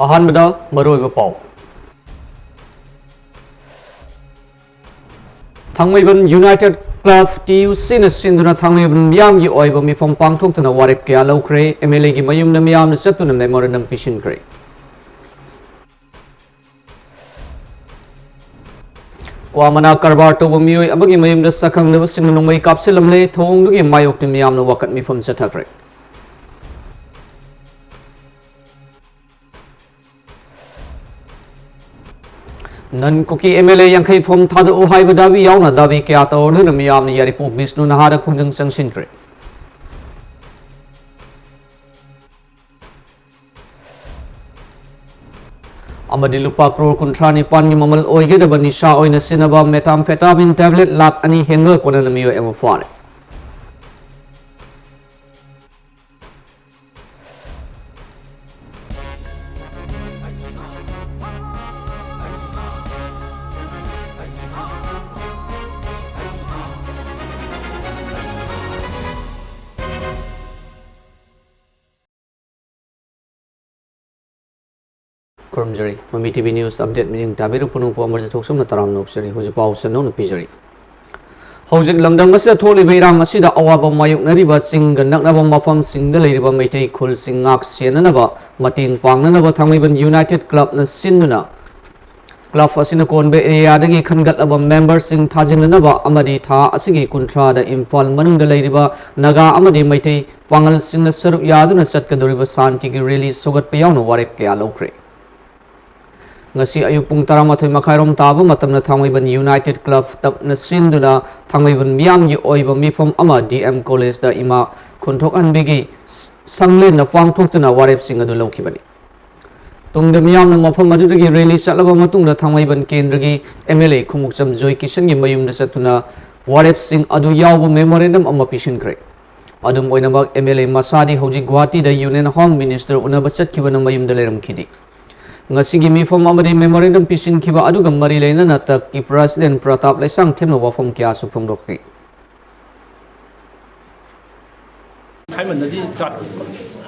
ꯑꯍꯥꯟꯕꯗ ꯃꯔꯨꯑꯣꯏꯕ ꯄꯥꯎ ꯊꯥꯡꯃꯩꯕꯟ ꯌꯨꯅꯥꯏꯇꯦꯗ ꯀ꯭ꯂꯕ TUCꯅ ꯁꯤꯟꯗꯨꯅ ꯊꯥꯡꯃꯩꯕꯟ ꯃꯤꯌꯥꯝꯒꯤ ꯑꯣꯏꯕ ꯃꯤꯐꯝ ꯄꯥꯡꯊꯣꯛꯇꯨꯅ ꯋꯥꯔꯦꯞ ꯀꯌꯥ ꯂꯧꯈ꯭ꯔꯦ MLAꯒꯤ ꯃꯌꯨꯝꯗ ꯃꯤꯌꯥꯝꯅ ꯆꯠꯇꯨꯅ ꯃꯦꯃꯣꯔꯦꯟꯗꯝ ꯄꯤꯁꯤꯟꯈ꯭ꯔꯦ ꯀ꯭ꯋꯥꯃꯅꯥ ꯀꯔꯕꯥꯔ ꯇꯧꯕ ꯃꯤꯑꯣꯏ ꯑꯃꯒꯤ ꯃꯌꯨꯝꯗ ꯁꯛꯈꯪꯗꯕꯁꯤꯡꯅ ꯅꯣꯡꯃꯩ ꯀꯥꯞꯁꯤꯜꯂꯝꯂꯦ ꯊꯧꯑꯣꯡꯗꯨꯒꯤ ꯃꯥꯌꯣꯛꯇ ꯃꯤꯌꯥꯝꯅ ꯋꯥꯀꯠ ꯃꯤꯐꯝ ꯆꯠꯊꯈ꯭ꯔꯦ ꯅꯟ ꯀꯨꯀꯤ MLA ꯌꯥꯡꯈꯩ ꯐꯣꯝ ꯊꯥꯗꯣꯛꯎ ꯍꯥꯏꯕ ꯗꯥꯕꯤ ꯌꯥꯎꯅ ꯗꯥꯕꯤ ꯀꯌꯥ ꯇꯧꯔꯗꯨꯅ ꯃꯤꯌꯥꯝꯅ ꯌꯥꯏꯔꯤꯄꯣꯛ ꯕꯤꯁꯅꯨ ꯅꯍꯥꯗ ꯈꯣꯡꯖꯪ ꯆꯪꯁꯤꯟꯈ꯭ꯔꯦ ꯑꯃꯗꯤ ꯂꯨꯄꯥ ꯀ꯭ꯔꯣꯔ 39ꯒꯤ ꯃꯃꯜ ꯑꯣꯏꯒꯗꯕ ꯅꯤꯁꯥ ꯑꯣꯏꯅ ꯁꯤꯖꯤꯟꯅꯕ ꯃꯦꯊꯥꯝꯐꯦꯇꯥꯃꯤꯟ ꯇꯦꯕ꯭ꯂꯦꯠ ꯂꯥꯈ 2 ꯍꯦꯟꯕ ꯀꯣꯟꯅꯅ ꯃꯤꯑꯣꯏ ꯑꯃ ꯐꯥꯔꯦ ꯈꯨꯔꯨꯝꯖꯔꯤ ꯃꯃꯤ TV ꯅ꯭ꯌꯨꯁ ꯑꯞꯗꯦꯠ ꯃꯤꯠꯌꯦꯡ ꯇꯥꯕꯤꯔꯛꯄ ꯅꯣꯡꯄꯣꯛ ꯑꯃꯔꯖꯤꯠ ꯊꯣꯛꯁꯝꯅ ꯇꯔꯥꯝꯅ ꯑꯣꯛꯆꯔꯤ ꯍꯧꯖꯤꯛ ꯄꯥꯎ ꯁꯟꯗꯣꯛꯅ ꯄꯤꯖꯔꯤ ꯍꯧꯖꯤꯛ ꯂꯝꯗꯝ ꯑꯁꯤꯗ ꯊꯣꯛꯂꯤꯕ ꯏꯔꯥꯡ ꯑꯁꯤꯗ ꯑꯋꯥꯕ ꯃꯥꯌꯣꯛꯅꯔꯤꯕ ꯆꯤꯡꯒ ꯅꯛꯅꯕ ꯃꯐꯝꯁꯤꯡꯗ ꯂꯩꯔꯤꯕ ꯃꯩꯇꯩ ꯈꯨꯜꯁꯤꯡ ꯉꯥꯛ ꯁꯦꯟꯅꯅꯕ ꯃꯇꯦꯡ ꯄꯥꯡꯅꯅꯕ ꯊꯥꯡꯃꯩꯕꯟ ꯌꯨꯅꯥꯏꯇꯦꯗ ꯀ꯭ꯂꯕꯅ ꯁꯤꯟꯗꯨꯅ ꯀ꯭ꯂꯕ ꯑꯁꯤꯅ ꯀꯣꯟꯕ ꯑꯦꯔꯤꯌꯥꯗꯒꯤ ꯈꯟꯒꯠꯂꯕ ꯃꯦꯝꯕꯔꯁꯤꯡ ꯊꯥꯖꯤꯟꯅꯅꯕ ꯑꯃꯗꯤ ꯊꯥ ꯑꯁꯤꯒꯤ 30ꯗ ꯏꯝꯐꯥꯜ ꯃꯅꯨꯡꯗ ꯂꯩꯔꯤꯕ ꯅꯥꯒꯥ ꯑꯃꯗꯤ ꯃꯩꯇꯩ ꯄꯥꯡꯒꯜꯁꯤꯡꯅ ꯁꯔꯨꯛ ꯌꯥꯗꯨꯅ ꯆꯠꯀꯗꯧꯔꯤꯕ ꯁꯥꯟꯇꯤꯒꯤ ꯔꯦꯂꯤ ꯁꯧꯒꯠꯄ ꯌꯥꯎꯅ ꯋꯥꯔꯦꯞ ꯀꯌꯥ ꯂꯧꯈ꯭ꯔꯦ ngasi ayuk pung 13 makairom taba matamna Thangmaiban United Club tapna sinduna Thangmaiban miyamgi oiba mifam ama DM College da ima khunthok anbigi sanglen na phangthoktuna warep sing adu lokhibani tungda miyamna mafam adudagi rally chatlaba matungda Thangmaiban kendragi MLA Khumukcham Joy Kishan gi mayumda satuna warep sing adu yawba memorandum ama pishinkre adum oinamak MLA Masadi hojik Guwahati da Union Home Minister unaba chatkibana mayumda leramkhidi ngasi mifam amari memorandum pisin khiba aduga mari leinana tak ki President Pratap Laisang themna wafam kya su phongdokri हाइमनदी जात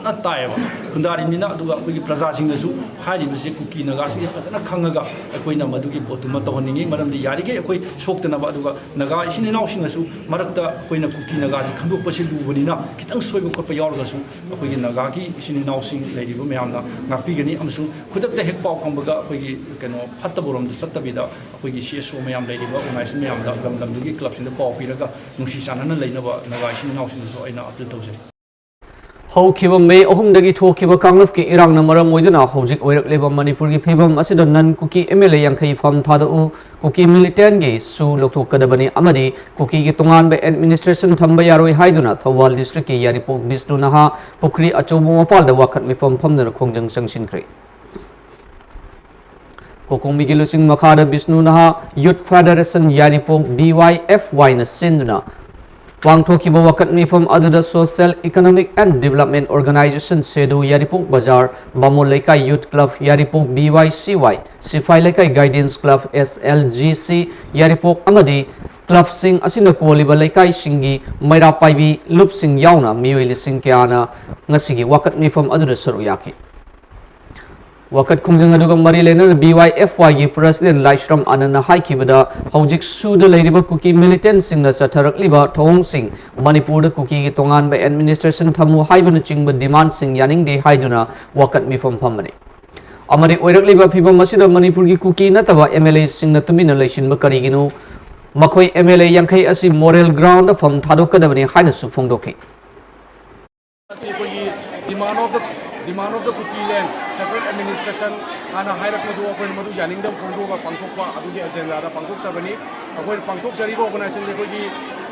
ना तायबा खुंदारी निना दुगा कोई प्रजा सिंह दसु हारि बसे cookie Naga Singh फजना खंगगा Koyna मदुगी बोतुमा तोहनिंगी मरमदी यारिगे कोई सोक्तनबा दुगा नगा इसिन नाउ सिंगसु मरक्ता कोइना कुकी नगा सि खंदोक पसि लुबनिना खितंग सोइबो खप यावरगसु कोइगी नगा की इसिन नाउ सिंग लेरिबो मयामना गापीगनी अमसु खुदक्ता हेक पाव फंबगा कोइगी कनो फत्तबोरम द सत्तबिदा कोइगी सीएसओ मयाम लेरिबो ऑर्गेनाइजेशन मयाम दा लमदुगी क्लब सिंग पाव पिरगा नुसी चानना लेनबा नगा इसिन नाउ सिंगसु आइना अपडेट तौजे हौखिबा मे अहुमदगी थोखिबा कांगलपकी इरांगना मरम ओइदना हौजिक ओइरक्लेबा मणिपुरगी फिबम असिदा नन कुकी MLA यांखै फम थादउ कुकी मिलिटेंटगी सु लोकथोकदबनी अमदी कुकीगी तोंगानबे एडमिनिस्ट्रेशन थंबा यारोय हाइदुना थौबाल डिस्ट्रिक्टकी यारिपोक बिष्णु नहा पुखरी अचौबो मफालदा वाखत मिफम फमदना खोंजंग संगसिनख्रे कोकोमीगी लुसिंग मखादा बिष्णु नहा यूथ फेडरेशन यारिपोक BYFY ना सिंदुना पांगथोखिबा वकत मिफम अदुदा social economic and development organisation सेदु यारिपोक बाजार बामोल लेकाई यूथ क्लब यारिपोक BYCY सिफाई लेकाई गाइडेंस क्लब SLGC यारिपोक अमदी क्लब सिंग असिना कोलिबा लेकाई सिंगी मैरा पाइबी लुप सिंग याउना मियोइ लिसिंग क्याना ngasiगी वकत मिफम अदुदा सरु याखि वकत खुंजंग अदुगा मरी लेना BYFY की प्रेसिडेंट लाइश्रम आनंद हाइखिबदा हौजिक सुद लेरिबा कुकी मिलिटेंट सिंगना चथरकलिबा थोंग सिंग मणिपुर कुकी की तोंगानबा एडमिनिस्ट्रेशन थमु हाइबन चिंग डिमांड सिंग यानिंगदे हाइदुना वकत मिफम फमने अमरी ओइरकलिबा फिबम असिदा मणिपुर की कुकी नतबा MLA सिंगना तुमिना लेसिनबा करिगिनु मखोय MLA यांखै असि मोरल ग्राउंड फम थादोकदबनी हाइना सु फोंदोखि demand of the Kuki land, separate administration, and a higher Kodu, Madu Yaningdom, Kodu, Pangtopa, Adugi Agenda, Pangtok Sabani, avoid Pangtok Sari organization, the Kogi,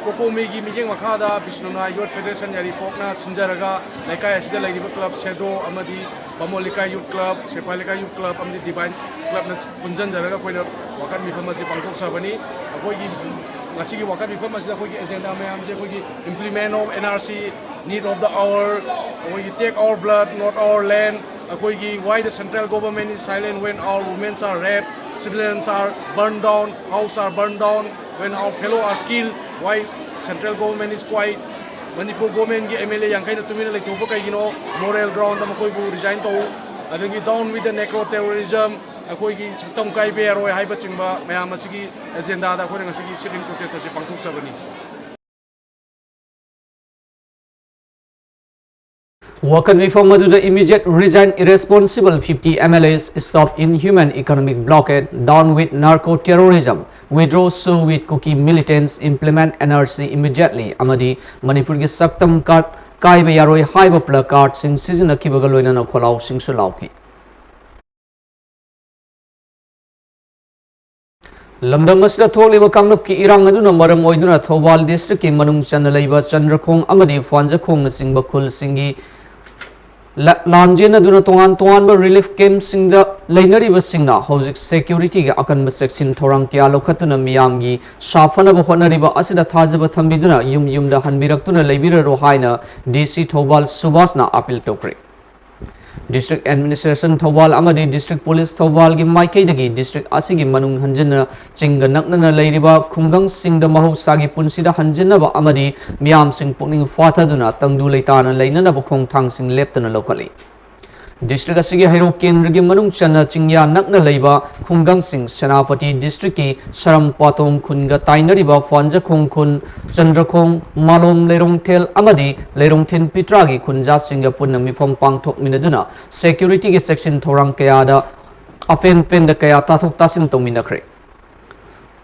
Koko Migi, Mijing Makada, Bishnuna, Youth Federation, Yaripokna, Sinjaraga, Laka Asda Lady Club, Sedo, Amadi, Pamolika Youth Club, Sepalika Youth Club, the Divine Club, Punjan Jaraga, Wakan Mifamasi, Pangtok Sabani, avoid Lasiki Wakan Mifamasi, Agenda, implement of NRC, need of the hour, we take our blood, not our land, why the central government is silent when our women are raped, civilians are burned down, houses are burned down, when our fellow are killed, why central government is quiet. Manipur government ki MLA yang kaina tumina like tupo kay gino moral ground na makoi bu resign to adagi down with the necro terrorism akoi ki satam kai be aroi haiba chingba mayam asigi agenda da akoi ngasigi sitting protest ase pangthok sabani. Wakan reform the immediate resign irresponsible 50 MLAs stop inhuman economic blockade, down with narco-terrorism, withdraw sue with cookie militants, implement NRC immediately. Amadi Manipur ki saktam kai be yaroi haiba placard sing season akibagaloina na kholau sing sulauki. Lamdam asida tholiba kanglup ki irang aduna maram oiduna Thobal district ki manung chana leiba Chandrakhong amadi Fanjakhong na singba khul singi Lanjena duna tongan relief camp singda lainari basingna hojik security ga akan section thorang kya lokhatuna miyamgi safana ba honariba asida thajaba thambiduna yumda hanbiraktuna leibira ro haina DC Thobal Subasna appeal tokre. District Administration Thobal amadi District Police Thobal gi maikei dagi district asigi manung hanjana chinga naknana leiriba khungang singda mahusagi punsida hanjana ba amadi miyam sing pukning fathaduna tangdu leitana leinana ba khongthang sing leptana lokali. District asigi hairo kendra gi manung chana chingya nakna leiba khungang sing Senapati District ki Saram Patong khunga tainari ba Fanjakhong khun Chandrakhong Malom Lerong Tel amadi Lerong Ten Pitra gi khunja singa punna mifom pangthok minaduna security gi section thorang kaya da afen pen da kaya tathok tasin tongminakre.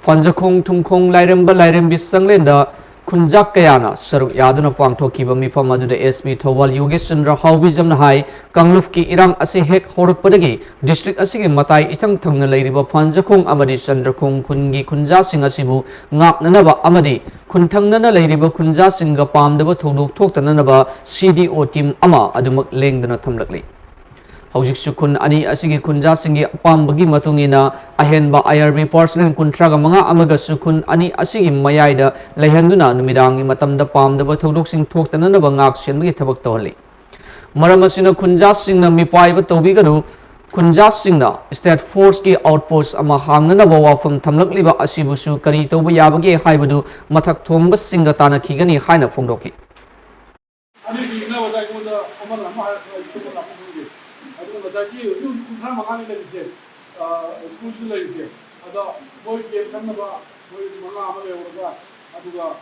Fanjakhong Thumkhong Lairem bisanglen da Kunjak kayana saruk yaduna pangthokiba mifam aduda SP Thobal Yogesh Chandra Haubijam na hai kangluf ki irang ase hek horakpadagi district asigi matai ithang thangna leiriba Fanjakhong amadi Chandrakhong khungi khunja sing asibu ngaknanaba amadi khunthangna leiriba khunja singa pamdaba thodok thoktanaba CDO team ama adumak lengdana thamlakli. Hojik sukun ani asigi kunja singi apambagi matungina ahenba IRB personal kuntraga manga amaga sukun ani asigi mayaida lehenduna numidangi matamda pamdaba thodok sing thoktanana bangak senbagi thabak tawli. Maramasina kunja singna mipaiba tawbiganu kunja singna state force ki outpost ama hangnana bawafam thamlakliba asibusu kari tawba yabagi haibadu mathak thomba singa tana khigani haina phongdoki. Jadi itu kita makan ini lagi, eksklusif lagi. Ada boy game kan apa, boy mana apa yang orang ada juga,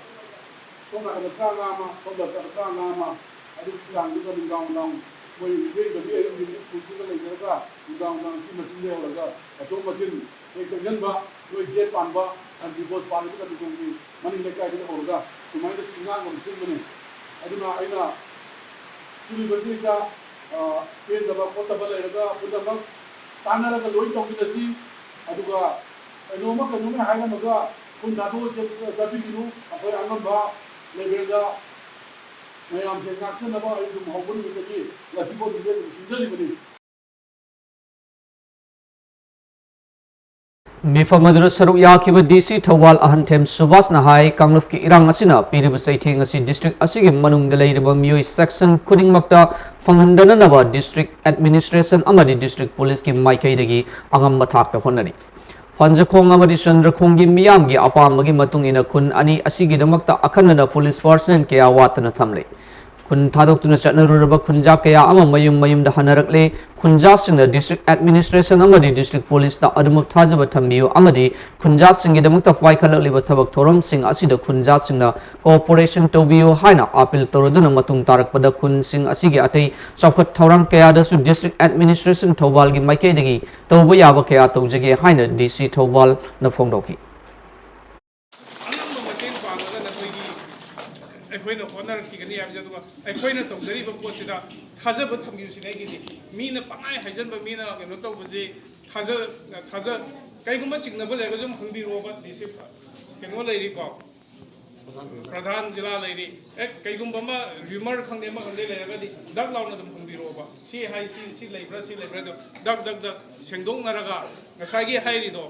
kau nak ada kerang ama, kau ada kerang ama, ada kerang juga di gang-gang, boy game bagi yang di eksklusif lagi juga, di gang-gang si macam dia orang, asal macam eksperimen bah, boy game pan bah, anti bot pan itu kan di sini, mana mereka itu orang, cuma itu singa orang sini mana, ada na, ada, ini bersih dah. Pen daba kota bala iraga pudama tanara ga loi tong bidasi aduga enoma kanuma haina maga kun dado se dabi diru apoi angam ba lebega mayam se ngaksen naba ayu mohbun bidagi lasibo bidagi sinjali bidi Mifamadra saruk yakiba DC Thobal Ahanthem Subas na hai kangluf ki irang asina piriba saitheng asi district asigi manung da leiriba mioi section kuding makta fanghandana naba district administration amadi district police ki maikai dagi angam bathak ta honari. Fanjakhong amadi Chandrakhong gi miyam gi apamagi matung ina kun ani asigi damakta akhanna police personnel ke awatana thamle. Kun thadok tuna chatnaruraba khunja kaya ama mayum da hanarakle khunja singna district administration amadi district police ta adumuk thajaba thambiyo amadi khunja singi damakta fai khalakliba thabak thoram sing asida khunja singna cooperation tobiyo haina appeal toroduna matung tarakpada khun sing asigi atei chawkhat thorang kaya da su district administration Thobal gi maikei dagi toba yaba kaya tawjage haina DC Thobal na phongdoki. ꯑꯩꯈꯣꯏꯅ ꯍꯣꯠꯅꯔꯛꯈꯤꯒꯅꯤ ꯍꯥꯏꯕꯁꯦ ꯑꯗꯨꯒ ꯑꯩꯈꯣꯏꯅ ꯇꯧꯖꯔꯤꯕ ꯄꯣꯠꯁꯤꯗ ꯊꯥꯖꯕ ꯊꯝꯈꯤꯕꯁꯤꯗꯒꯤꯗꯤ ꯃꯤꯅ ꯄꯪꯍꯥꯏ ꯍꯥꯏꯖꯟꯕ ꯃꯤꯅ ꯀꯩꯅꯣ ꯇꯧꯕꯁꯤ ꯀꯩꯒꯨꯝꯕ ꯆꯤꯡꯅꯕ ꯂꯩꯔꯒꯁꯨ ꯑꯗꯨꯝ ꯍꯪꯕꯤꯔꯛꯑꯣꯕ ꯗꯤꯁꯤ ꯀꯩꯅꯣ ꯂꯩꯔꯤꯀꯣ ꯄ꯭ꯔꯙꯥꯟ ꯖꯤꯂꯥ ꯂꯩꯔꯤ ꯀꯩꯒꯨꯝꯕ ꯑꯃ ꯔꯤꯃꯔ ꯈꯪꯗꯦ ꯑꯃ ꯈꯪꯗꯦ ꯂꯩꯔꯒꯗꯤ ꯗꯛ ꯂꯥꯎꯅ ꯑꯗꯨꯝ ꯍꯪꯕꯤꯔꯛꯑꯣꯕ ꯁꯤ ꯍꯥꯏ ꯁꯤ ꯂꯩꯕ꯭ꯔꯥ ꯁꯤ ꯂꯩꯕ꯭ꯔꯥ ꯑꯗꯨ ꯗꯛ ꯁꯦꯡꯗꯣꯛꯅꯔꯒ ꯉꯁꯥꯏꯒꯤ ꯍꯥꯏꯔꯤꯗꯣ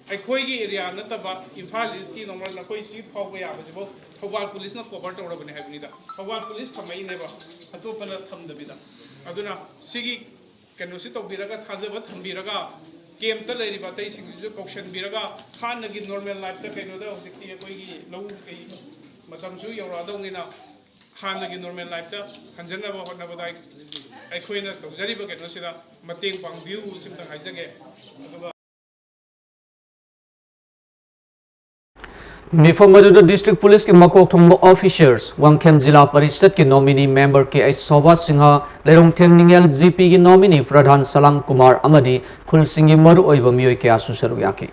ꯑꯩꯈꯣꯏꯒꯤ ꯑꯦꯔꯤꯌꯥ ꯅꯠꯇꯕ ꯏꯝꯐꯥꯜ ꯏꯁꯀꯤ ꯅꯣꯡꯃ ꯅꯈꯣꯏ ꯁꯤ ꯐꯥꯎꯕ ꯌꯥꯕꯁꯤꯐꯥꯎ ꯊꯧꯕꯥꯜ ꯄꯨꯂꯤꯁꯅ ꯀꯣꯚꯔ ꯇꯧꯔꯕꯅꯤ ꯍꯥꯏꯕꯅꯤꯗ ꯊꯧꯕꯥꯜ ꯄꯨꯂꯤꯁ ꯊꯝꯃꯛꯏꯅꯦꯕ ꯑꯇꯣꯞꯄꯅ ꯊꯝꯗꯕꯤꯗ ꯑꯗꯨꯅ ꯁꯤꯒꯤ ꯀꯩꯅꯣꯁꯤ ꯇꯧꯕꯤꯔꯒ ꯊꯥꯖꯕ ꯊꯝꯕꯤꯔꯒ ꯀꯦꯝꯇ ꯂꯩꯔꯤꯕ ꯑꯇꯩꯁꯤꯡꯁꯤꯁꯨ ꯀꯧꯁꯟꯕꯤꯔꯒ ꯍꯥꯟꯅꯒꯤ ꯅꯣꯔꯃꯦꯜ ꯂꯥꯏꯐꯇ ꯀꯩꯅꯣꯗ ꯍꯧꯖꯤꯛꯇꯤ ꯑꯩꯈꯣꯏꯒꯤ ꯂꯧ ꯀꯩ ꯃꯇꯝꯁꯨ ꯌꯧꯔꯛꯑꯗꯧꯅꯤꯅ ꯍꯥꯟꯅꯒꯤ ꯅꯣꯔꯃꯦꯜ ꯂꯥꯏꯐꯇ ꯍꯟꯖꯟꯅꯕ ꯍꯣꯠꯅꯕꯗ ꯑꯩꯈꯣꯏꯅ ꯇꯧꯖꯔꯤꯕ ꯀꯩꯅꯣꯁꯤꯗ ꯃꯇꯦꯡ ꯄꯥꯡꯕꯤꯌꯨ ꯁꯤꯃꯇꯪ ꯍꯥꯏꯖꯒꯦ ꯑꯗꯨꯒ ꯃꯤꯐꯝ ꯑꯗꯨꯗ ꯗꯤꯁꯇ꯭ꯔꯤꯛ ꯄꯨꯂꯤꯁꯀꯤ ꯃꯀꯣꯛ ꯊꯣꯡꯕ ꯑꯣꯐꯤꯁꯔꯁ ꯋꯥꯡꯈꯦꯝ ꯖꯤꯂꯥ ꯄꯔꯤꯁꯠꯀꯤ ꯅꯣꯃꯤꯅꯤ ꯃꯦꯝꯕꯔ ꯀꯦ.ꯑꯩꯆ ꯁꯣꯚꯥ ꯁꯤꯡꯍ ꯂꯩꯔꯣꯡꯊꯦꯝ ꯅꯤꯡꯉꯦꯜ ꯖꯤ.ꯄꯤꯒꯤ ꯅꯣꯃꯤꯅꯤ ꯄ꯭ꯔꯙꯥꯟ ꯁꯂꯥꯝ ꯀꯨꯃꯥꯔ ꯑꯃꯗꯤ ꯈꯨꯜꯁꯤꯡꯒꯤ ꯃꯔꯨꯑꯣꯏꯕ ꯃꯤꯑꯣꯏ ꯀꯌꯥꯁꯨ ꯁꯔꯨꯛ ꯌꯥꯈꯤ꯫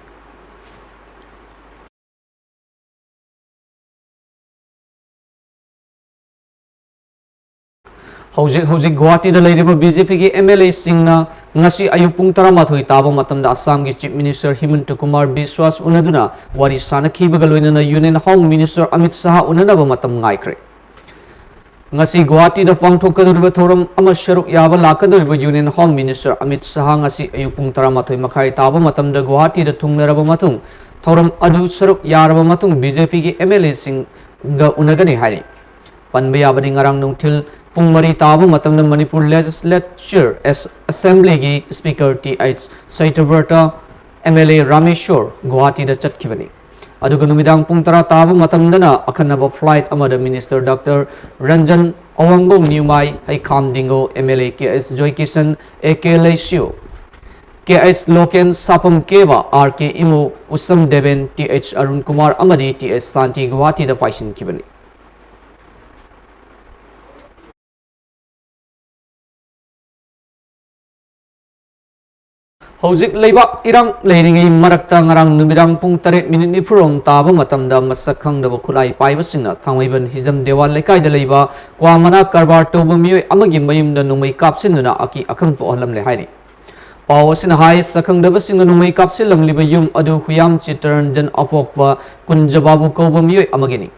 ꯍꯧꯖꯤꯛ ꯒꯨꯋꯥꯍꯥꯇꯤꯗ ꯂꯩꯔꯤꯕ ꯕꯤ.ꯖꯦ.ꯄꯤꯒꯤ ꯑꯦꯝ.ꯑꯦꯜ.ꯑꯦꯁꯤꯡꯅ ꯉꯁꯤ ꯑꯌꯨꯛ ꯄꯨꯡ 12 ꯇꯥꯕ ꯃꯇꯝꯗ ꯑꯁꯥꯝꯒꯤ ꯆꯤꯞ ꯃꯤꯅꯤꯁꯇꯔ ꯍꯤꯃꯟꯇ ꯀꯨꯃꯥꯔ ꯕꯤꯁ꯭ꯋꯥꯁ ꯎꯅꯗꯨꯅ ꯋꯥꯔꯤ ꯁꯥꯅꯈꯤꯕꯒ ꯂꯣꯏꯅꯅ union home minister Amit Shah ꯎꯅꯅꯕ ꯃꯇꯝ ꯉꯥꯏꯈ꯭ꯔꯦ꯫ ngasi Guwahati da pangthokkadoriba thoram ama sharuk yaba lakadoriba Union Home Minister Amit Shah ngasi ayuk pung 12 makhai taba matamda Guwahati da thungnaraba matung thoram adu sharuk yaraba matung BJP gi MLA sing ga unagani hari panba yabadi ngarang nungthil pung mari taba matamda Manipur Legislature Assembly gi Speaker T.H. Saitavarta MLA Rameshwar Guwahati da chatkibani aduga numidang pung 10 taba matamdana akhanaba flight amada Minister Dr. Ranjan Awangbo Newmai Haikam Dingo MLA K.S. Joy Kisan A.K. Laisio K.S. Loken Sapam Keva R.K. Imu Usam Deben T.H. Arun Kumar Amadi T.S. Santi Guwahati da Faishin Kibani Hojik leibak irang leiringai marakta ngarang numidang pung 8 minit ni purong taba matamda masakhang da khulai paibasingna thangwaiban hizam dewal lekai da leiba kwamana karbar toba mioi amagi mayumda numai kapsinuna aki akhang po halam le hairi paw sin hai sakhang da basingna numai kapsilam liba yum adu huyam chitaranjan afokwa kunjababu koba mioi amagini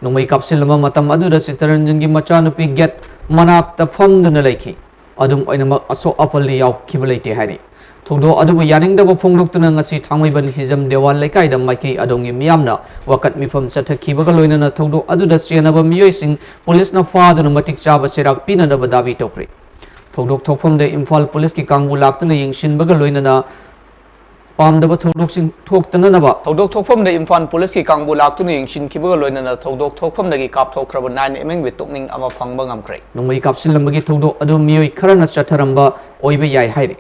numai kapsilama matam adu da chitaranjan gi machanupi get manak ta famduna leiki adum oinamak aso apali yaw kibalaite hairi thodo adubu yaningdaba phongdoktuna ngasi thangmaiban hizam dewal lekai da maiki adongi miyamna wakat mifam chathakhibaga loinana thodo aduda chenaba miyoising police na faduna matik chaba cherak pinanaba dabi tokre thodok thokpham de Imphal police ki kangbu laktuna yingsinbaga loinana pamdaba thodok sing thoktana naba thodok thokpham de Imphal police ki kangbu laktuna yingsin khibaga loinana thodok thokpham dagi kap thokraba 9 mm with tokning ama phangba ngamkre nongmai kapsin lambagi thodok adu miyoi kharana chatharamba oiba yai haire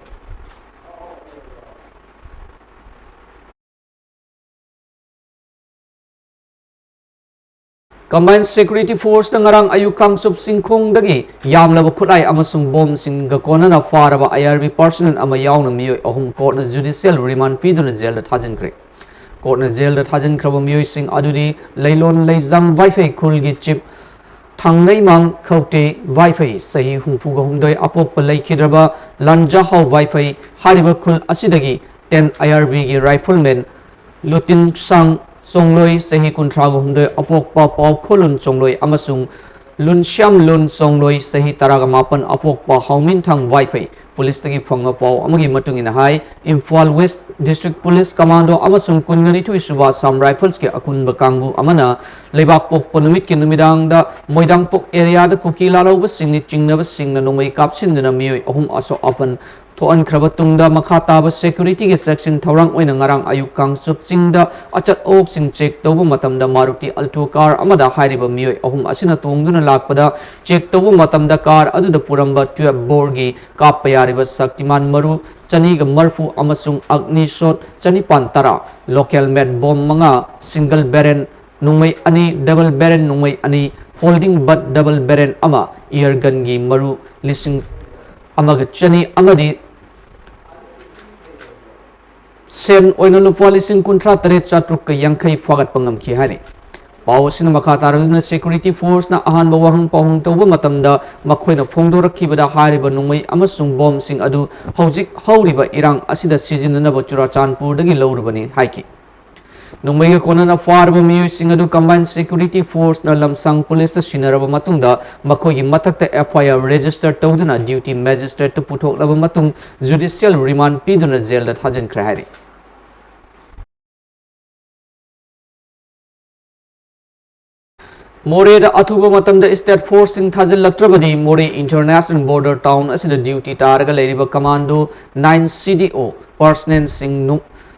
Combined Security Force na ngarang ayukang subsingkong dagi yamlaba khulai amasung bom sing gakona na faraba IRB personnel ama yauna miyoi ahum court na judicial remand piduna jail da thajin kre court na jail da thajin kraba miyoi sing adudi leilon leizam wifi khulgi chip thangnai mang khaute wifi sahi hungphu ga humdoi apok pa leikidraba lanja hau wifi hariba khul asidagi 10 IRB gi rifleman lutin sang songloi sahi kuntrago humdoi apok pa paw khulun songloi amasung lun syam lun songloi sahi taraga mapan apok pa haumin thang wifi police tagi phanga paw amagi matungina hai Imphal West District Police Commando amasung kungani thui suba sam rifles ke akun bakangbu amana lebak pok panumit ki numidang da moidang pok area da kukila lo basing chingna basing na nomai kapsin na miyoi ahum aso apan thoan khrabatung da makhata ba security ke section thorang oina ngarang ayukang subsing da achat ok sing check tobu matam da Maruti Alto car amada hairiba miyoi ahum asina tongduna lakpada check tobu matam da car adu da puramba 12 borgi kap payariba Saktiman Maru chani ga marfu amasung agni shot chani pantara local made bomb manga single barrel nungmai ani double barrel nungmai ani folding butt double barrel ama air gun gi maru lising amaga chani amadi sen oina lupa lising kuntra teret chatruk ka yangkai fagat pangam ki hari paw sin makhataruna security force na ahan bawang pahung toba matamda makhoina phongdorakibada hariba nungmai amasung bomb sing adu hojik hauriba irang asida sizinna ba Churachandpur dagi lawrubani haiki nungmai ga konana farba miyu sing adu combined security force na lamsang police ta sinaraba matungda makhoi gi mathakta FIR register tawduna duty magistrate to puthok laba matung judicial remand piduna jail da thajin khra hari More Atuba Matam the state forcing Tazil Latrabadi, More International Border Town as the duty Taraga Lady Commando 9 CDO, Parsnan Sing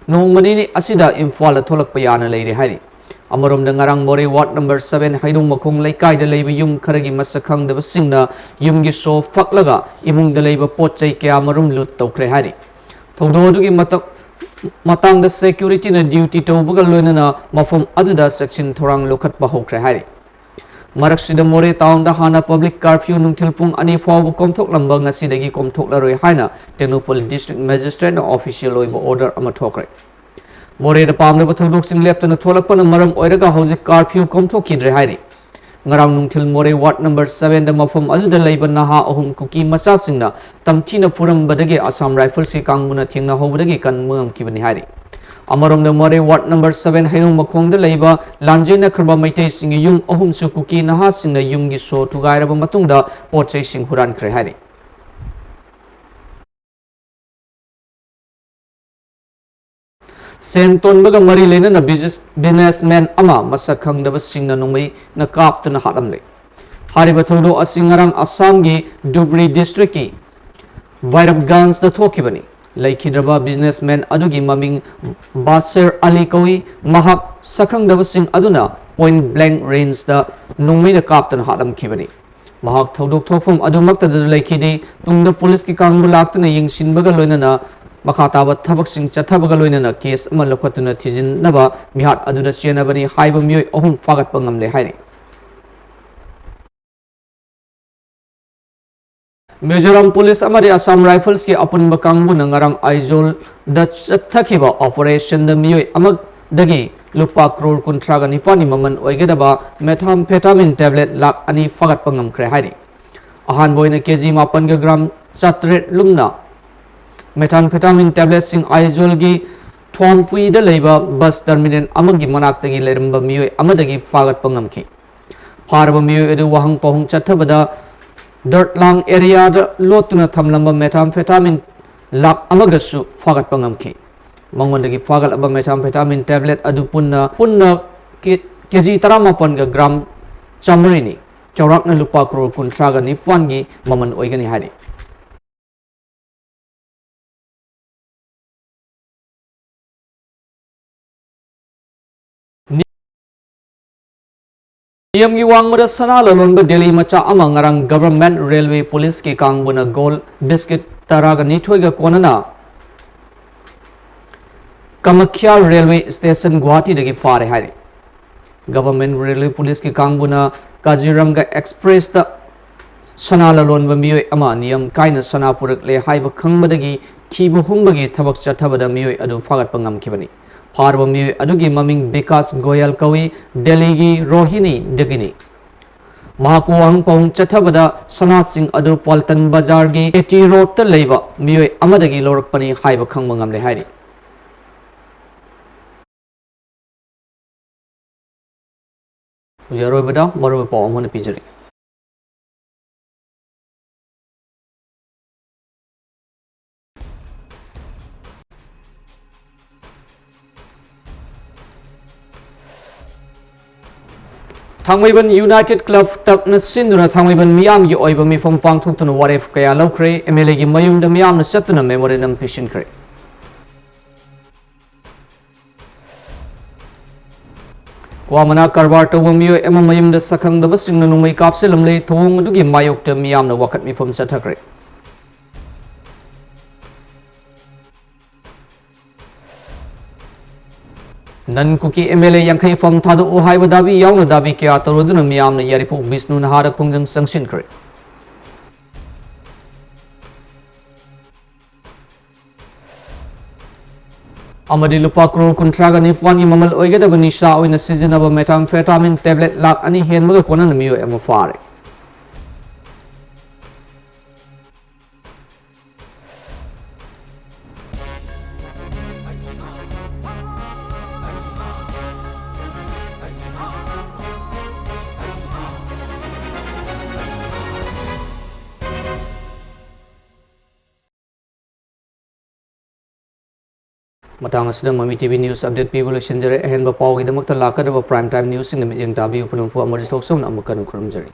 Nomani Asida Infala Tolak Payana Lady Hari. Amarum the Ngarang More Ward number 7 Haidum Makung Laikai the Labor Yum Karagi Masakang the Basingna Yum Giso Faklaga, Imung the Labor Poche Amarum Lut Tokre Hari. Tododugi Matang the security na duty to Bugaluna Mafum Aduda section Torang Lokat Bahokre Hari. Maraksida More Town the Hana public curfew nung tilpung ani fawu komtok lambang ngasidagi komtok laroi haina Tenopol district magistrate na official loiba order amatokre. More the palm the batuluk sing left na tholakpan maram oiraga hauzik curfew komtok kidre hairi. Ngarang nung til More ward number 7 the mafam adu the labor naha ohum kuki masa singna tamtina puram badage Assam Rifles si kangmuna thingna hobadagi kan mungam kibani hairi. Amarom the More ward number 7 Hainu Makong the Labor, Lanjena Kraba Maite sing yung ohum sukuki nahas in the yungi so to Gairaba Matunda, Porche sing Huran Krehari. Senton Baga Marilena na businessman Ama Masakang the Sing na Numi na Captain Halamle. Haribatodo Asingarang Assamgi Dubri districti. Vairab guns the Tokibani. Laikidraba businessman adugi maming Basir Ali Kawi Mahak Sakang Davasing Aduna point blank range the Numina Captain Halam Kibani. Mahak Todok Topum Adumakta the Laikidi Tung the police ki Kangulak Ying Shin Bagaloina Makataba Tabaksing Chatabagaloina case Malakatuna Tizin Naba Mihat Aduna Sienabani Haibam Ohum Fagat Pangam Lehari. Mizoram Police amari Assam Rifles ki apun bakangbu nangarang Aizol the Takiba operation the Mui Amag Dagi Lupa Crore Kuntraga Nipani Maman Oigedaba methamphetamine tablet lak ani fagat pangam krehari. Ahan boy na kg mapan gram satret lumna methamphetamine tablet sing Aizol gi Thompui the labor bus terminal amagi manaktagi leramba Mui amadagi fagat pangam ki. Parba Mui edu wahang pohung chatabada Dirt lang area the lotuna thamlamba methamphetamine lak amagasu fagat pangamki. Mangondagi fagal aba methamphetamine tablet adu punna kg taramapan ga gram chamrini. Chaurak na lupa crore kuntraga ni fangi maman oigani hari. Niyam gi wang mada sana lalon ba Delhi macha amang ngarang government railway police ki kang buna gold biscuit taraga nithoi ga konana Kamakhya railway station Guwahati dagi fare hari. Government railway police ki kang buna Kaziranga express da sana lalon ba miyoi ama niyam kaina sana purak le haiba khangba thibu humbagi thabak chathabada miyoi adu fagat pangam kibani. Parva Mui Adugi Maming Bekas Goyal Kawi Deligi Rohini Degini Mahapuang Pong Chatabada Sanat Singh Adu Paltan Bazargi Eti Road the Leva Mui Amadagi Lorapani Haiba Kangmangam Lehari. Yarobada Maru Pong Pijari. Thangmaiban United Club takna sinduna thangmaiban miyam gi oiba mi phong pangthok tuna waref kaya lokre MLA gi mayum da miyam na satuna memorandum pishin kre kwamana karbar to miyo ema mayum da sakhang da basing na nungmai kapselam le thong du gi mayok ta miyam na wakat mi phong sathakre Nan kuki MLA yang kai from thadu o haiba davi yaw na davi kya taruduna miyam na yaripu Bisnu Nahara Kungjang sanction kare. Amadi lupa crore kuntraga nifwan gi mamal oigada banisha oina season of methamphetamine tablet lak ani hen maga kona na miyo ema fare. matang asida Mami TV News update people shinjare ahen ba paw gi damak ta lakadaba prime time news sing na mityang tabi upulung pu amar thok som na amukan khurumjari